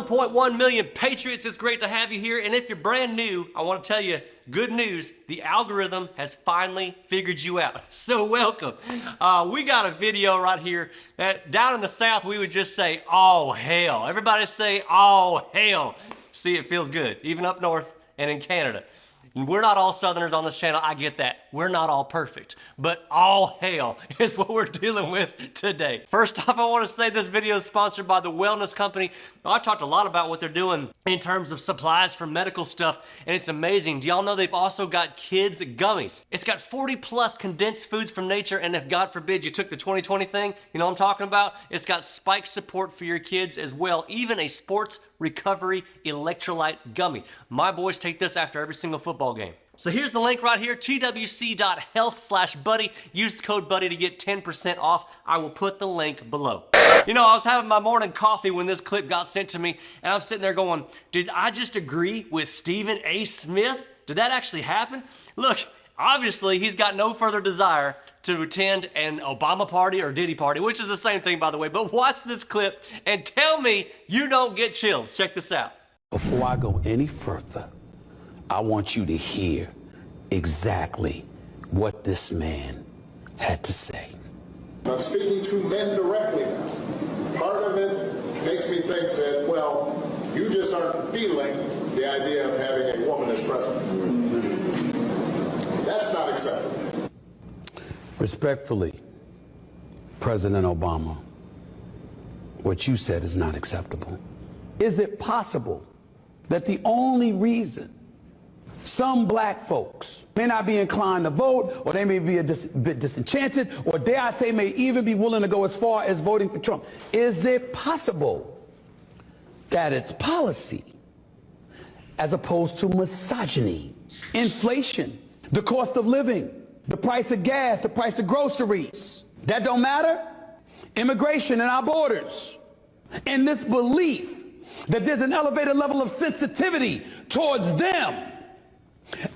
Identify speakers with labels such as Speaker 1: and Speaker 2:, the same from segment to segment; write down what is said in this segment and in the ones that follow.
Speaker 1: 1.1 million Patriots, it's great to have you here. And if you're brand new, I want to tell you, good news, the algorithm has finally figured you out. So welcome. We got a video right here that down in the South, we would just say, oh hell. Everybody say, oh hell. See, it feels good, even up north and in Canada. We're not all Southerners on this channel, I get that. We're not all perfect, but all hell is what we're dealing with today. First off, I want to say this video is sponsored by the Wellness Company. I've talked a lot about what they're doing in terms of supplies for medical stuff, and it's amazing. Do y'all know they've also got kids gummies? It's got 40 plus condensed foods from nature, and if God forbid you took the 2020 thing, you know what I'm talking about? It's got spike support for your kids as well, even a sports recovery electrolyte gummy. My boys take this after every single football game. So here's the link right here, twc.health/buddy. Use code buddy to get 10% off. I will put the link below. You know, I was having my morning coffee when this clip got sent to me, and I'm sitting there going, did I just agree with Stephen A. Smith? Did that actually happen? Look, obviously he's got no further desire to attend an Obama party or Diddy party, which is the same thing, by the way, but watch this clip and tell me you don't get chills. Check this out.
Speaker 2: Before I go any further, I want you to hear exactly what this man had to say.
Speaker 3: I'm speaking to men directly now. Part of it makes me think that, well, you just aren't feeling the idea of having a woman as president. That's not acceptable.
Speaker 2: Respectfully, President Obama, what you said is not acceptable. Is it possible that the only reason some black folks may not be inclined to vote, or they may be a bit disenchanted, or dare I say may even be willing to go as far as voting for Trump, is it possible that it's policy as opposed to misogyny, inflation, the cost of living, the price of gas, the price of groceries, that don't matter? Immigration and our borders, and this belief that there's an elevated level of sensitivity towards them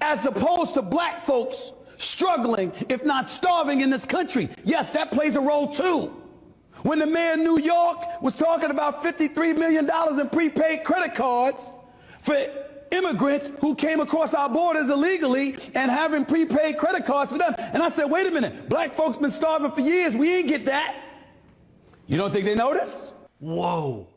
Speaker 2: as opposed to black folks struggling, if not starving, in this country. Yes, that plays a role too. When the mayor of New York was talking about $53 million in prepaid credit cards for immigrants who came across our borders illegally and having prepaid credit cards for them. And I said, wait a minute, black folks been starving for years. We ain't get that. You don't think they notice?
Speaker 1: Whoa,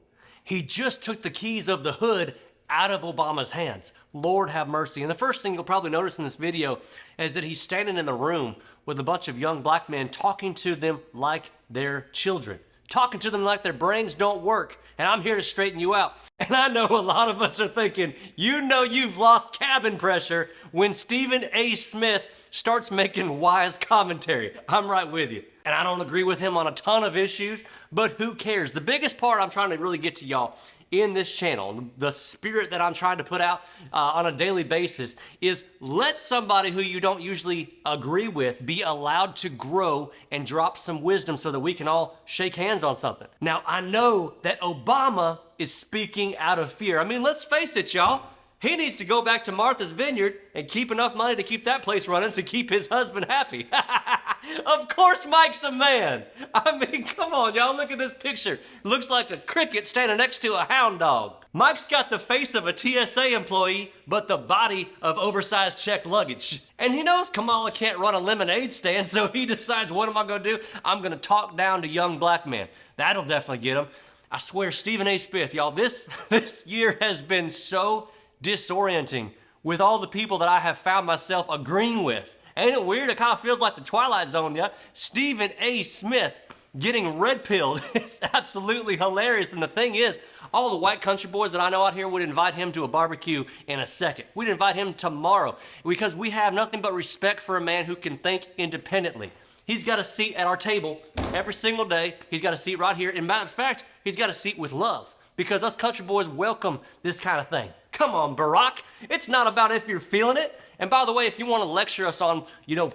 Speaker 1: he just took the keys of the hood out of Obama's hands. Lord have mercy. And the first thing you'll probably notice in this video is that he's standing in the room with a bunch of young black men talking to them like they're children, talking to them like their brains don't work. And I'm here to straighten you out. And I know a lot of us are thinking, you know you've lost cabin pressure when Stephen A. Smith starts making wise commentary. I'm right with you. And I don't agree with him on a ton of issues, but who cares? The biggest part I'm trying to really get to y'all in this channel, the spirit that I'm trying to put out on a daily basis, is let somebody who you don't usually agree with be allowed to grow and drop some wisdom so that we can all shake hands on something. Now, I know that Obama is speaking out of fear. I mean, let's face it, y'all. He needs to go back to Martha's Vineyard and keep enough money to keep that place running to keep his husband happy. Of course Mike's a man. I mean, come on, y'all, look at this picture. Looks like a cricket standing next to a hound dog. Mike's got the face of a TSA employee, but the body of oversized checked luggage. And he knows Kamala can't run a lemonade stand, so he decides, what am I gonna do? I'm gonna talk down to young black men. That'll definitely get him. I swear, Stephen A. Smith, y'all, this year has been so disorienting with all the people that I have found myself agreeing with. Ain't it weird? It kind of feels like the Twilight Zone, yeah? Stephen A. Smith getting red-pilled is absolutely hilarious. And the thing is, all the white country boys that I know out here would invite him to a barbecue in a second. We'd invite him tomorrow because we have nothing but respect for a man who can think independently. He's got a seat at our table every single day. He's got a seat right here. In matter of fact, he's got a seat with love because us country boys welcome this kind of thing. Come on, Barack. It's not about if you're feeling it. And by the way, if you want to lecture us on,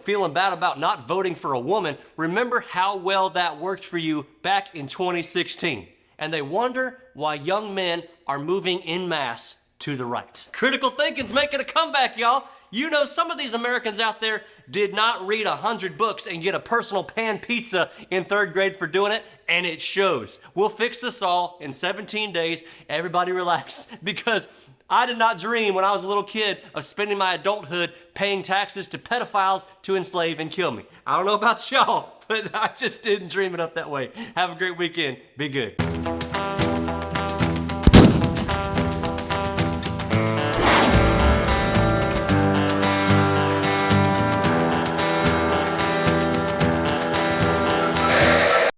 Speaker 1: feeling bad about not voting for a woman, remember how well that worked for you back in 2016. And they wonder why young men are moving en masse to the right. Critical thinking's making a comeback, y'all. You know, some of these Americans out there did not read 100 books and get a personal pan pizza in 3rd grade for doing it, and it shows. We'll fix this all in 17 days. Everybody relax, because I did not dream when I was a little kid of spending my adulthood paying taxes to pedophiles to enslave and kill me. I don't know about y'all, but I just didn't dream it up that way. Have a great weekend. Be good.